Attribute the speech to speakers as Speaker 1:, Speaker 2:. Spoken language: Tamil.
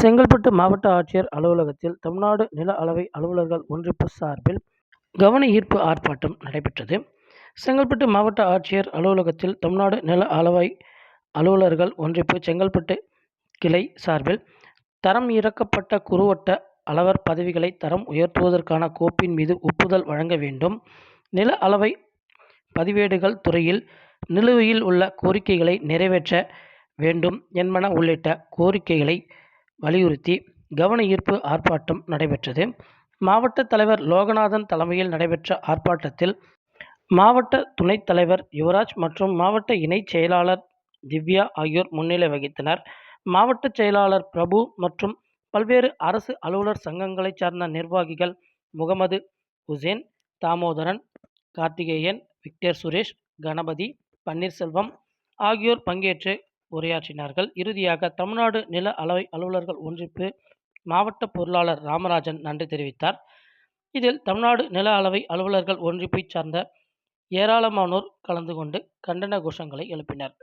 Speaker 1: செங்கல்பட்டு மாவட்ட ஆட்சியர் அலுவலகத்தில் தமிழ்நாடு நில அளவை அலுவலர்கள் ஒன்றிப்பு சார்பில் கவன ஈர்ப்பு ஆர்ப்பாட்டம் நடைபெற்றது. செங்கல்பட்டு மாவட்ட ஆட்சியர் அலுவலகத்தில் தமிழ்நாடு நில அளவை அலுவலர்கள் ஒன்றிப்பு செங்கல்பட்டு கிளை சார்பில் தரம் இறக்கப்பட்ட குறுவட்ட அளவர் பதவிகளை தரம் உயர்த்துவதற்கான கோப்பின் மீது ஒப்புதல் வழங்க வேண்டும், நில அளவை பதிவேடுகள் துறையில் நிலுவையில் உள்ள கோரிக்கைகளை நிறைவேற்ற வேண்டும் என்பன உள்ளிட்ட கோரிக்கைகளை வலியுறுத்தி கவன ஈர்ப்பு ஆர்ப்பாட்டம் நடைபெற்றது. மாவட்ட தலைவர் லோகநாதன் தலைமையில் நடைபெற்ற ஆர்ப்பாட்டத்தில் மாவட்ட துணைத் தலைவர் யுவராஜ் மற்றும் மாவட்ட இணைச் செயலாளர் திவ்யா ஆகியோர் முன்னிலை வகித்தனர். மாவட்ட செயலாளர் பிரபு மற்றும் பல்வேறு அரசு அலுவலர் சங்கங்களைச் சார்ந்த நிர்வாகிகள் முகமது உசேன், தாமோதரன், கார்த்திகேயன், விக்டர் சுரேஷ், கணபதி, பன்னீர்செல்வம் ஆகியோர் பங்கேற்று உரையாற்றினார்கள். இறுதியாக தமிழ்நாடு நில அளவை அலுவலர்கள் ஒன்றிப்பு மாவட்ட பொருளாளர் ராமராஜன் நன்றி தெரிவித்தார். இதில் தமிழ்நாடு நில அளவை அலுவலர்கள் ஒன்றிப்பைச் சார்ந்த ஏராளமானோர் கலந்து கொண்டு கண்டன கோஷங்களை எழுப்பினர்.